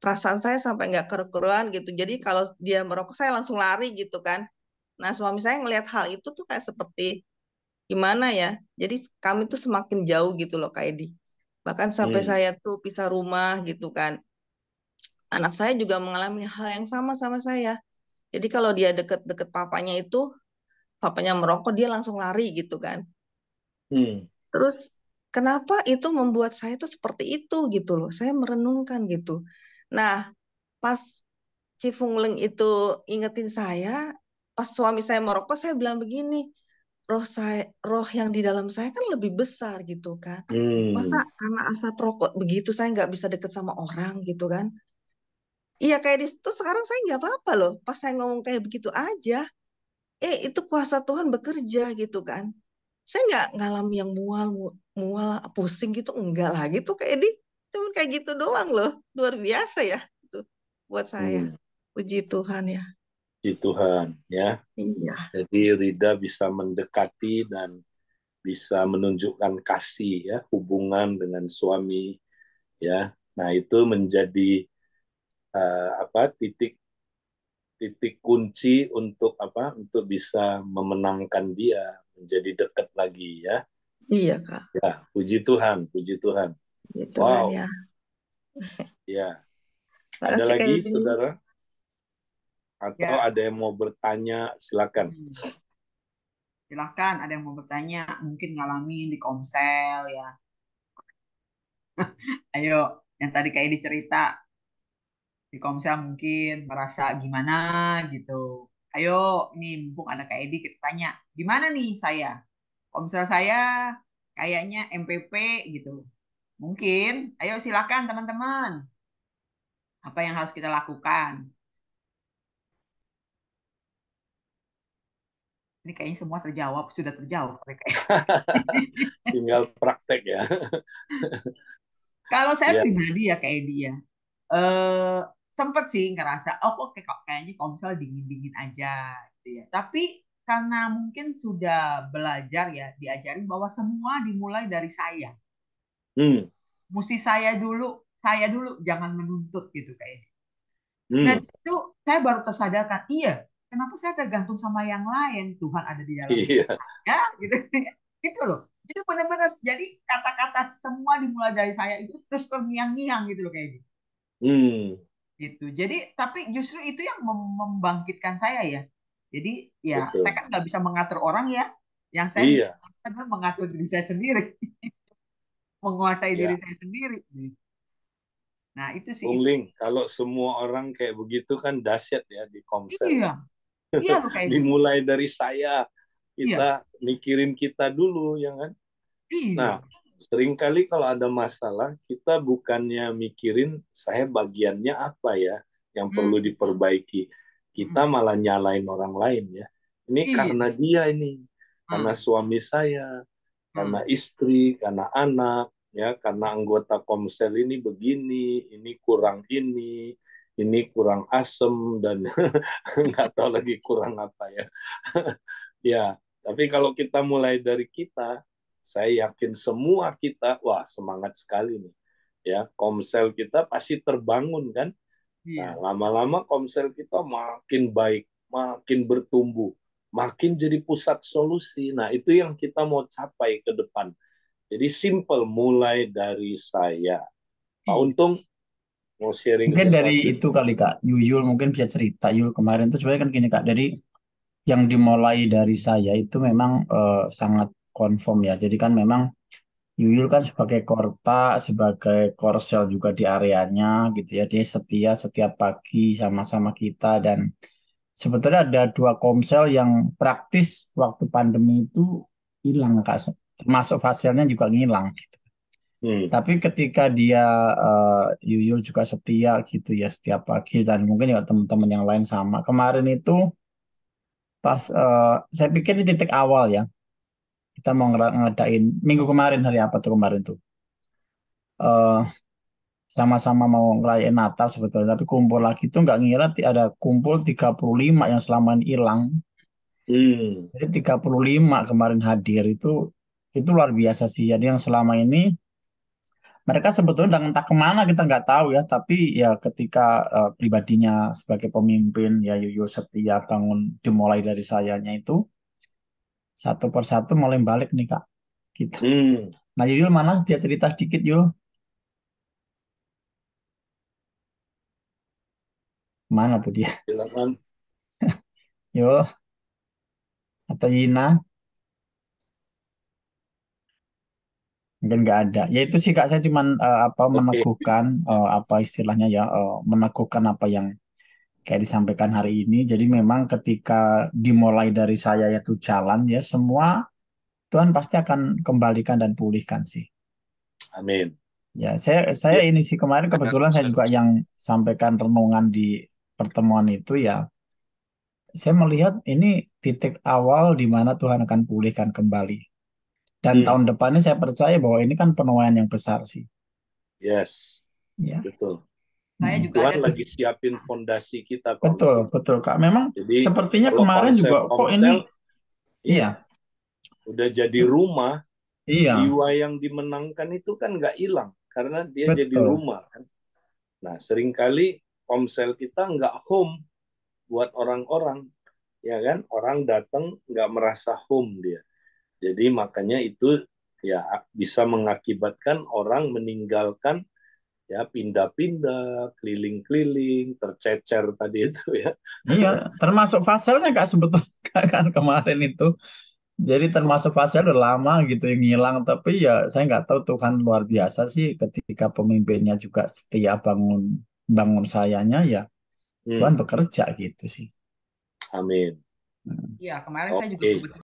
Perasaan saya sampai nggak keruan gitu. Jadi kalau dia merokok saya langsung lari gitu kan. Nah suami saya ngelihat hal itu tuh kayak seperti gimana ya? Jadi kami tuh semakin jauh gitu loh Kak Edi. Bahkan sampai Hmm. saya tuh pisah rumah gitu kan. Anak saya juga mengalami hal yang sama sama saya. Jadi kalau dia deket-deket papanya itu, papanya merokok, dia langsung lari gitu kan. Hmm. Terus kenapa itu membuat saya tuh seperti itu gitu loh. Saya merenungkan gitu. Nah, pas Cifungling itu ingetin saya, pas suami saya merokok, saya bilang begini, roh yang di dalam saya kan lebih besar gitu kan. Masa Hmm. karena asap rokok begitu saya nggak bisa deket sama orang gitu kan. Iya kayak di situ sekarang saya nggak apa-apa loh. Pas saya ngomong kayak begitu aja, itu kuasa Tuhan bekerja gitu kan. Saya nggak ngalami yang mual, mual, pusing gitu, enggak lah gitu kayak di, cuman kayak gitu doang loh. Luar biasa ya itu buat saya. Hmm. Puji Tuhan ya. Puji Tuhan ya. Iya, Jadi Rida bisa mendekati dan bisa menunjukkan kasih ya, hubungan dengan suami ya. Nah, itu menjadi titik titik kunci untuk Untuk bisa memenangkan dia menjadi dekat lagi ya. iya Kak. Ya, puji Tuhan, puji Tuhan. Puji Tuhan Wow, ya. ya. Ada Makasih Kak lagi Edi. saudara? Atau Ya, ada yang mau bertanya? Silakan. hmm, silahkan ada yang mau bertanya, mungkin ngalamin di Komsel ya. Ayo, yang tadi kayak dicerita di Komsel mungkin merasa gimana gitu. Ayo, ini mumpung ada Kak Edi kita tanya, gimana nih saya? Komsel saya kayaknya MPP gitu. Mungkin, ayo silakan teman-teman. Apa yang harus kita lakukan? Ini kayaknya semua terjawab, sudah terjawab. Tinggal praktek ya. Kalau saya Ya. pribadi ya kayak dia, eh sempet sih ngerasa, oh oke kok kayaknya Komsel dingin-dingin aja gitu ya. Tapi karena mungkin sudah belajar ya, diajarin bahwa semua dimulai dari saya. Hmm. Mesti saya dulu, jangan menuntut gitu kayaknya. Dan Hmm. itu saya baru tersadarkan, iya, kenapa saya tergantung sama yang lain? Tuhan ada di dalam hidup Iya. saya, gitu. Gitu loh. Itu benar-benar jadi kata-kata semua dimulai dari saya itu terus terngiang-ngiang gitu loh kayak gitu. Hmm. Gitu. Jadi tapi justru itu yang membangkitkan saya ya. Jadi ya saya Betul. kan nggak bisa mengatur orang ya. Yang saya bisa Iya. lakukan adalah mengatur diri saya sendiri, menguasai diri Ya. saya sendiri. Nah itu sih Bung itu. Ling, kalau semua orang kayak begitu kan dahsyat ya di Komsel Iya, ya. iya loh kayak gitu. Dimulai dari saya, Iya, kita mikirin kita dulu, ya kan? Nah, iya. seringkali kalau ada masalah, kita bukannya mikirin saya bagiannya apa ya yang perlu Hmm, diperbaiki. Kita hmm. malah nyalain orang lain ya. Ini Iya. karena dia ini, karena Hmm, suami saya, karena hmm. istri, karena anak, ya, karena anggota Komsel ini begini, ini kurang asem dan nggak tahu lagi kurang apa ya. Ya, tapi kalau kita mulai dari kita, saya yakin semua kita, wah semangat sekali nih. Ya, Komsel kita pasti terbangun kan. Nah, Iya. lama-lama Komsel kita makin baik, makin bertumbuh, makin jadi pusat solusi. Nah, itu yang kita mau capai ke depan. Jadi simple, mulai dari saya. Pak Iya. Untung mau sharing Mungkin dari sesuatu. itu kali Kak, Yuyul mungkin bisa cerita. Yul kemarin tuh sebenarnya kan gini Kak, dari yang dimulai dari saya itu memang sangat konform ya. Jadi kan memang Yuyul kan sebagai Korta, sebagai Korsel juga di areanya gitu ya. Dia setia setiap pagi sama-sama kita dan sebetulnya ada dua komsel yang praktis waktu pandemi itu hilang Kak. Termasuk hasilnya juga ngilang gitu. Hmm. Tapi ketika dia Yuyul juga setia gitu ya setiap pagi dan mungkin ya teman-teman yang lain sama. Kemarin itu pas saya pikir ini titik awal ya. Kita mau ngadain minggu kemarin hari apa tuh kemarin tuh. Eh, Sama-sama mau ngerayain Natal sebetulnya tapi kumpul lagi tuh nggak ngira ada kumpul 35 yang selama ini hilang. Hmm. Jadi 35 kemarin hadir itu luar biasa sih. Jadi yang selama ini mereka sebetulnya udah entah kemana kita nggak tahu ya, tapi ya ketika pribadinya sebagai pemimpin ya Yuyul setia bangun dimulai dari sayanya itu satu persatu mulai balik nih Kak. Gitu. Hmm. Nah Yul mana? Dia cerita sedikit Yul. Mana tuh dia? Silakan. Yul atau Yina? Mungkin nggak ada. Ya itu sih Kak, saya cuman apa Oke. meneguhkan apa istilahnya ya, meneguhkan apa yang kayak disampaikan hari ini. Jadi memang ketika dimulai dari saya yaitu jalan ya, semua Tuhan pasti akan kembalikan dan pulihkan sih. Amin. Ya, saya Ya. ini sih kemarin kebetulan saya juga yang sampaikan renungan di pertemuan itu ya. Saya melihat ini titik awal di mana Tuhan akan pulihkan kembali. Dan Hmm. tahun depannya saya percaya bahwa ini kan penuaian yang besar sih. Yes. Ya. Betul. Saya juga Tuhan ada tuh. lagi siapin fondasi kita kok Betul, nanti. betul Kak. Memang Jadi sepertinya kalau kemarin konsep juga kok ini, Komsel, iya, iya, udah jadi rumah, iya, jiwa yang dimenangkan itu kan nggak hilang karena dia jadi betul. rumah kan. Nah, seringkali Komsel kita nggak home buat orang-orang, ya kan? Orang datang nggak merasa home dia. Jadi makanya itu ya bisa mengakibatkan orang meninggalkan, ya pindah-pindah, keliling-keliling, tercecer tadi itu ya. Iya, termasuk faselnya Kak sebetulnya Kak, kan kemarin itu. Jadi termasuk fasel udah lama gitu yang hilang, tapi ya saya nggak tahu Tuhan luar biasa sih ketika pemimpinnya juga setia bangun bangun sayanya ya Tuhan Hmm, bekerja gitu sih. amin. Hmm. Iya, kemarin saya juga Oke. kebetulan